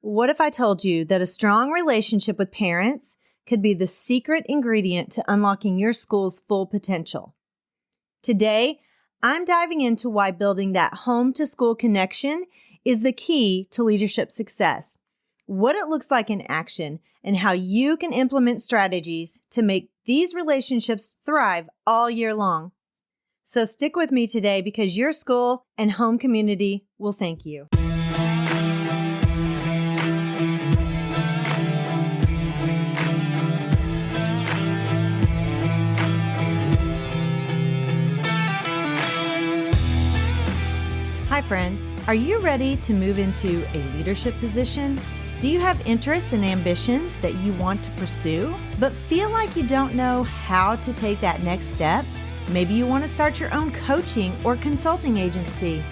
What if I told you that a strong relationship with parents could be the secret ingredient to unlocking your school's full potential? Today, I'm diving into why building that home-to-school connection is the key to leadership success, what it looks like in action, and how you can implement strategies to make these relationships thrive all year long. So stick with me today because your school and home community will thank you. Hi, friend. Are you ready to move into a leadership position? Do you have interests and ambitions that you want to pursue, but feel like you don't know how to take that next step? Maybe you want to start your own coaching or consulting agency.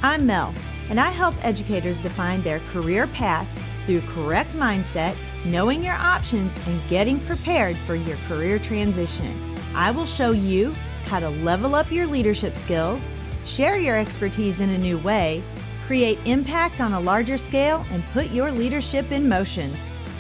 I'm Mel, and I help educators define their career path through correct mindset, knowing your options, and getting prepared for your career transition. I will show you how to level up your leadership skills, share your expertise in a new way, create impact on a larger scale, and put your leadership in motion.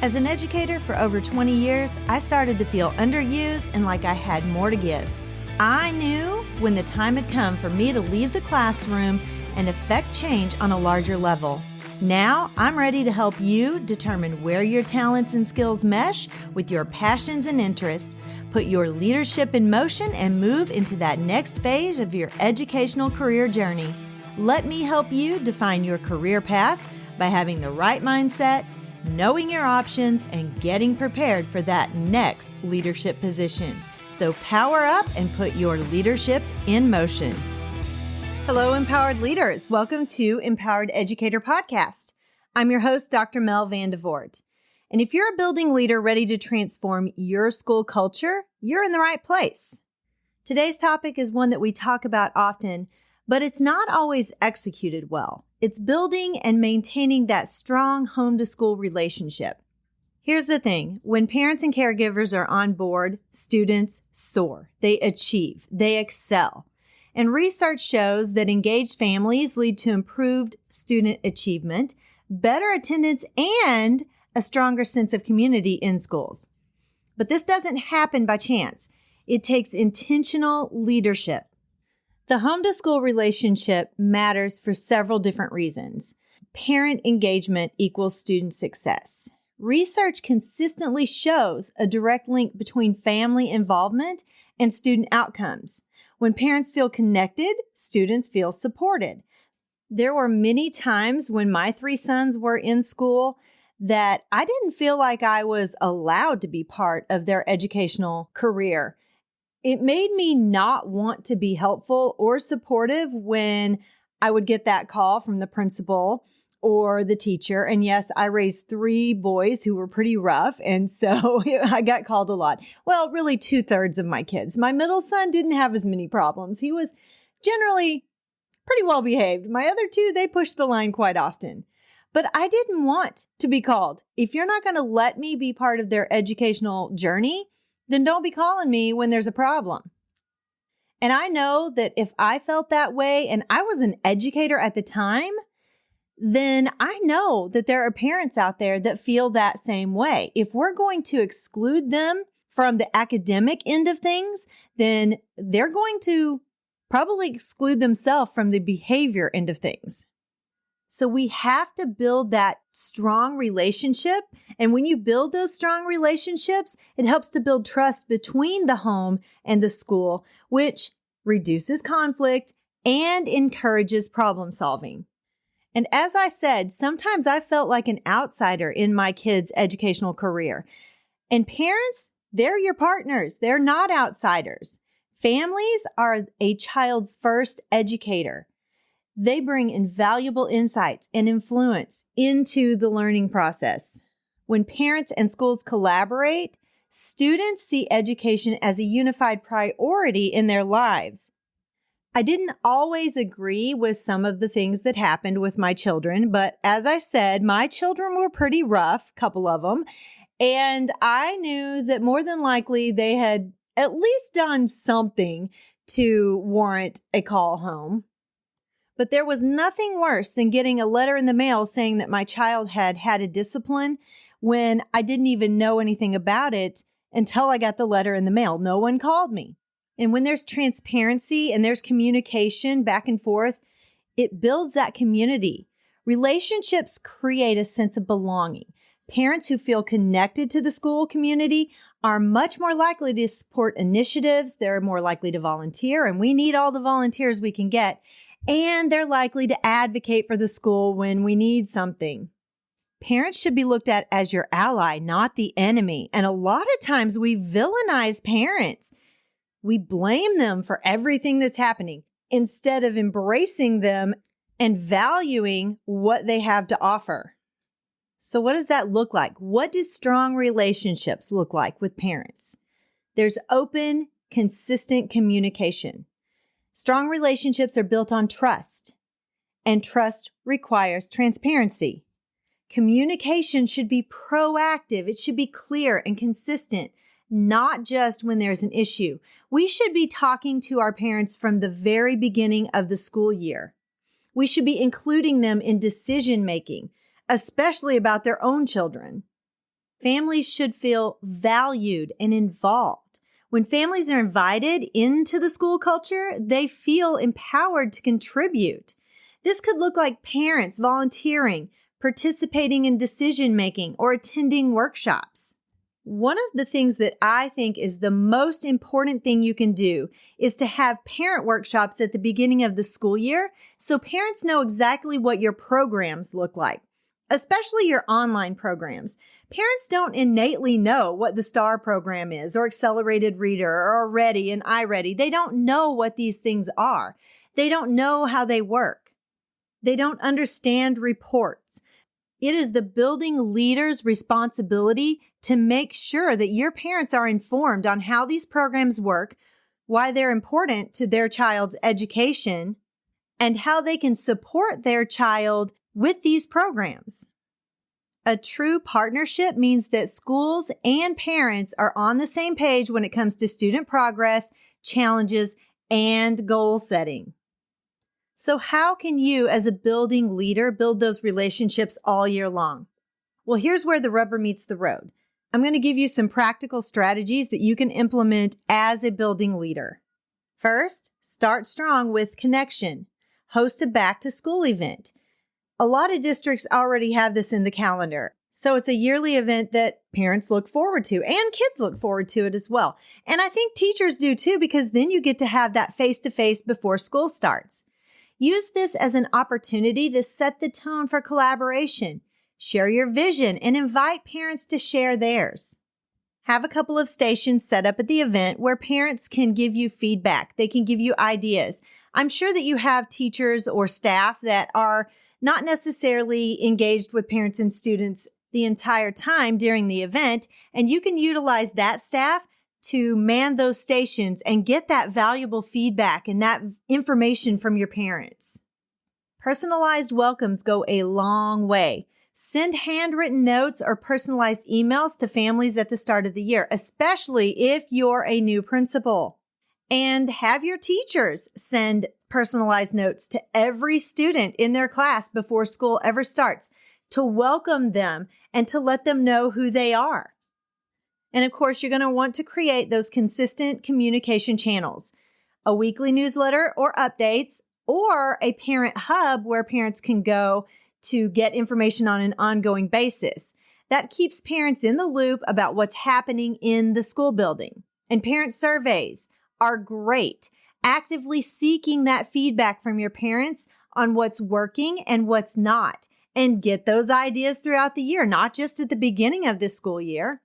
As an educator for over 20 years, I started to feel underused and like I had more to give. I knew when the time had come for me to leave the classroom and affect change on a larger level. Now, I'm ready to help you determine where your talents and skills mesh with your passions and interests, put your leadership in motion, and move into that next phase of your educational career journey. Let me help you define your career path by having the right mindset, knowing your options, and getting prepared for that next leadership position. So power up and put your leadership in motion. Hello, empowered leaders. Welcome to Empowered Educator Podcast. I'm your host, Dr. Mel Vandevort. And if you're a building leader ready to transform your school culture, you're in the right place. Today's topic is one that we talk about often, but it's not always executed well. It's building and maintaining that strong home-to-school relationship. Here's the thing. When parents and caregivers are on board, students soar. They achieve. They excel. And research shows that engaged families lead to improved student achievement, better attendance, and a stronger sense of community in schools. But this doesn't happen by chance. It takes intentional leadership. The home-to-school relationship matters for several different reasons. Parent engagement equals student success. Research consistently shows a direct link between family involvement and student outcomes. When parents feel connected, students feel supported. There were many times when my 3 sons were in school that I didn't feel like I was allowed to be part of their educational career. It made me not want to be helpful or supportive when I would get that call from the principal or the teacher. And yes, I raised 3 boys who were pretty rough. And so I got called a lot. Well, really 2/3 of my kids. My middle son didn't have as many problems. He was generally pretty well behaved. My other 2, they pushed the line quite often. But I didn't want to be called. If you're not going to let me be part of their educational journey, then don't be calling me when there's a problem. And I know that if I felt that way and I was an educator at the time, then I know that there are parents out there that feel that same way. If we're going to exclude them from the academic end of things, then they're going to probably exclude themselves from the behavior end of things. So we have to build that strong relationship. And when you build those strong relationships, it helps to build trust between the home and the school, which reduces conflict and encourages problem solving. And as I said, sometimes I felt like an outsider in my kids' educational career. And parents, they're your partners. They're not outsiders. Families are a child's first educator. They bring invaluable insights and influence into the learning process. When parents and schools collaborate, students see education as a unified priority in their lives. I didn't always agree with some of the things that happened with my children, but as I said, my children were pretty rough, a couple of them, and I knew that more than likely they had at least done something to warrant a call home. But there was nothing worse than getting a letter in the mail saying that my child had had a discipline when I didn't even know anything about it until I got the letter in the mail. No one called me. And when there's transparency and there's communication back and forth, it builds that community. Relationships create a sense of belonging. Parents who feel connected to the school community are much more likely to support initiatives. They're more likely to volunteer, and we need all the volunteers we can get. And they're likely to advocate for the school when we need something. Parents should be looked at as your ally, not the enemy. And a lot of times we villainize parents. We blame them for everything that's happening instead of embracing them and valuing what they have to offer. So what does that look like? What do strong relationships look like with parents? There's open, consistent communication. Strong relationships are built on trust, and trust requires transparency. Communication should be proactive. It should be clear and consistent, not just when there's an issue. We should be talking to our parents from the very beginning of the school year. We should be including them in decision-making, especially about their own children. Families should feel valued and involved. When families are invited into the school culture, they feel empowered to contribute. This could look like parents volunteering, participating in decision-making, or attending workshops. One of the things that I think is the most important thing you can do is to have parent workshops at the beginning of the school year so parents know exactly what your programs look like, especially your online programs. Parents don't innately know what the STAR program is, or Accelerated Reader, or Ready and iReady. They don't know what these things are. They don't know how they work. They don't understand reports. It is the building leader's responsibility to make sure that your parents are informed on how these programs work, why they're important to their child's education, and how they can support their child with these programs. A true partnership means that schools and parents are on the same page when it comes to student progress, challenges, and goal setting. So how can you, as a building leader, build those relationships all year long? Well, here's where the rubber meets the road. I'm going to give you some practical strategies that you can implement as a building leader. First, start strong with connection. Host a back-to-school event. A lot of districts already have this in the calendar. So it's a yearly event that parents look forward to, and kids look forward to it as well. And I think teachers do too, because then you get to have that face-to-face before school starts. Use this as an opportunity to set the tone for collaboration. Share your vision and invite parents to share theirs. Have a couple of stations set up at the event where parents can give you feedback. They can give you ideas. I'm sure that you have teachers or staff that are not necessarily engaged with parents and students the entire time during the event, and you can utilize that staff to man those stations and get that valuable feedback and that information from your parents. Personalized welcomes go a long way. Send handwritten notes or personalized emails to families at the start of the year, especially if you're a new principal. And have your teachers send personalized notes to every student in their class before school ever starts to welcome them and to let them know who they are. And of course, you're going to want to create those consistent communication channels, a weekly newsletter or updates, or a parent hub where parents can go to get information on an ongoing basis. That keeps parents in the loop about what's happening in the school building. And parent surveys are great. Actively seeking that feedback from your parents on what's working and what's not, and get those ideas throughout the year, not just at the beginning of this school year.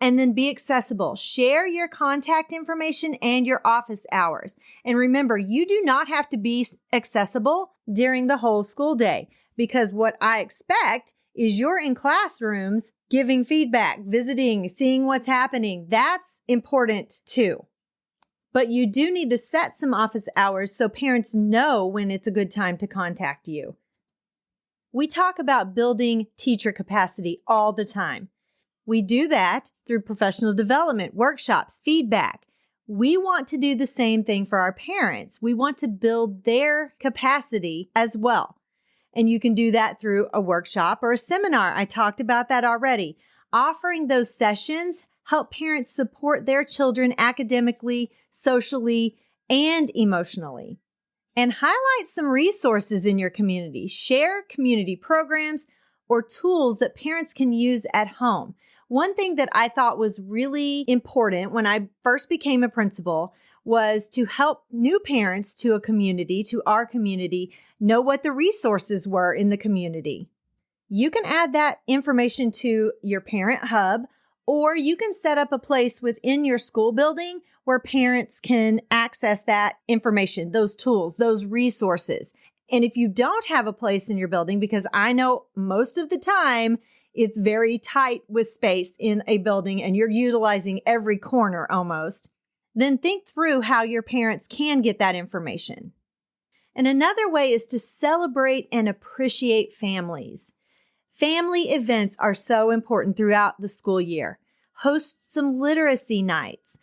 And then be accessible. Share your contact information and your office hours. And remember, you do not have to be accessible during the whole school day, because what I expect is you're in classrooms giving feedback, visiting, seeing what's happening. That's important too. But you do need to set some office hours so parents know when it's a good time to contact you. We talk about building teacher capacity all the time. We do that through professional development, workshops, feedback. we want to do the same thing for our parents. We want to build their capacity as well. And you can do that through a workshop or a seminar. I talked about that already. Offering those sessions help parents support their children academically, socially, and emotionally. And highlight some resources in your community. Share community programs or tools that parents can use at home. One thing that I thought was really important when I first became a principal was to help new parents to our community, know what the resources were in the community. You can add that information to your parent hub, or you can set up a place within your school building where parents can access that information, those tools, those resources. And if you don't have a place in your building, because I know most of the time it's very tight with space in a building and you're utilizing every corner almost, then think through how your parents can get that information. And another way is to celebrate and appreciate families. Family events are so important throughout the school year. Host some literacy nights.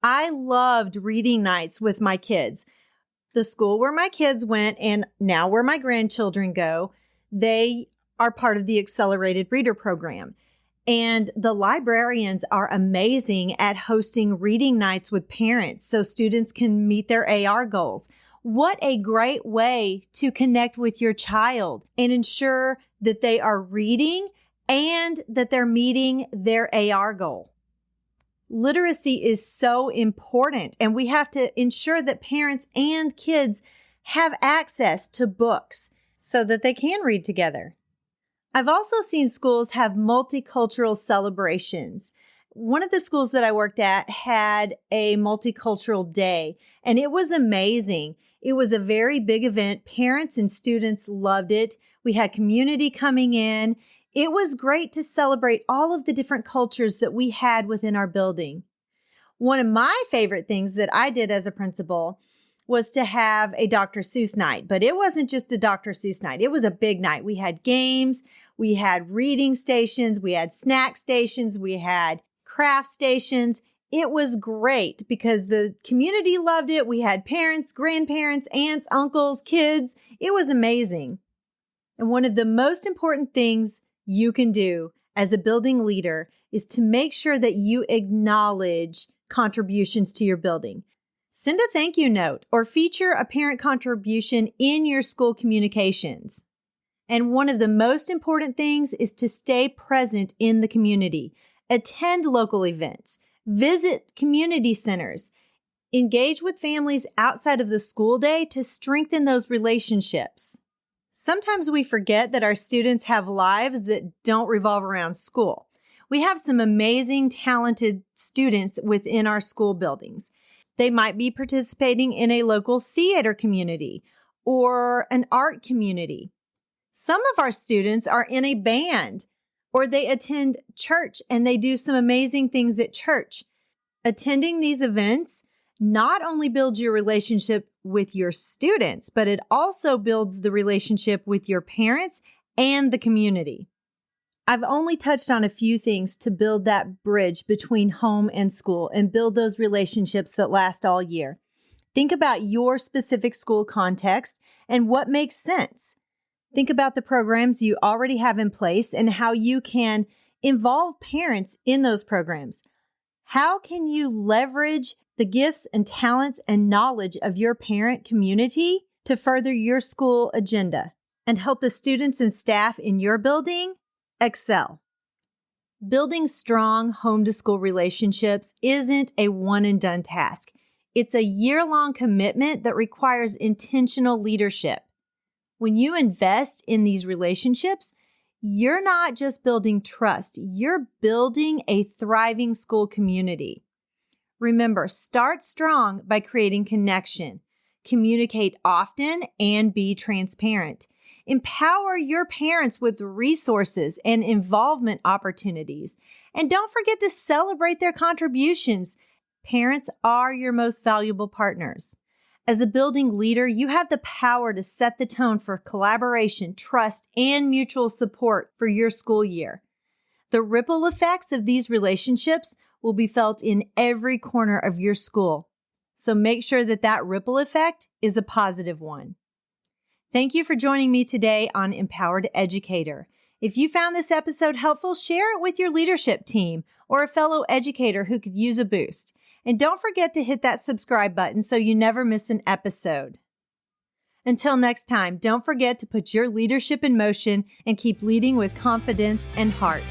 I loved reading nights with my kids. The school where my kids went and now where my grandchildren go, they are part of the accelerated reader program. And the librarians are amazing at hosting reading nights with parents so students can meet their AR goals. What a great way to connect with your child and ensure that they are reading and that they're meeting their AR goal. Literacy is so important, and we have to ensure that parents and kids have access to books so that they can read together. I've also seen schools have multicultural celebrations. One of the schools that I worked at had a multicultural day, and it was amazing. It was a very big event. Parents and students loved it. We had community coming in. It was great to celebrate all of the different cultures that we had within our building. One of my favorite things that I did as a principal was to have a Dr. Seuss night, but it wasn't just a Dr. Seuss night. It was a big night. We had games, we had reading stations, we had snack stations, we had craft stations. It was great because the community loved it. We had parents, grandparents, aunts, uncles, kids. It was amazing. And one of the most important things you can do as a building leader is to make sure that you acknowledge contributions to your building. Send a thank you note or feature a parent contribution in your school communications. And one of the most important things is to stay present in the community. Attend local events, visit community centers, engage with families outside of the school day to strengthen those relationships. Sometimes we forget that our students have lives that don't revolve around school. We have some amazing, talented students within our school buildings. They might be participating in a local theater community or an art community. Some of our students are in a band, or they attend church and they do some amazing things at church. Attending these events not only builds your relationship with your students, but it also builds the relationship with your parents and the community. I've only touched on a few things to build that bridge between home and school and build those relationships that last all year. Think about your specific school context and what makes sense. Think about the programs you already have in place and how you can involve parents in those programs. How can you leverage the gifts and talents and knowledge of your parent community to further your school agenda and help the students and staff in your building excel? Building strong home-to-school relationships isn't a one-and-done task. It's a year-long commitment that requires intentional leadership. When you invest in these relationships, you're not just building trust, you're building a thriving school community. Remember, start strong by creating connection. Communicate often and be transparent. Empower your parents with resources and involvement opportunities. And don't forget to celebrate their contributions. Parents are your most valuable partners. As a building leader, you have the power to set the tone for collaboration, trust, and mutual support for your school year. The ripple effects of these relationships will be felt in every corner of your school. So make sure that ripple effect is a positive one. Thank you for joining me today on Empowered Educator. If you found this episode helpful, share it with your leadership team or a fellow educator who could use a boost. And don't forget to hit that subscribe button so you never miss an episode. Until next time, don't forget to put your leadership in motion and keep leading with confidence and heart.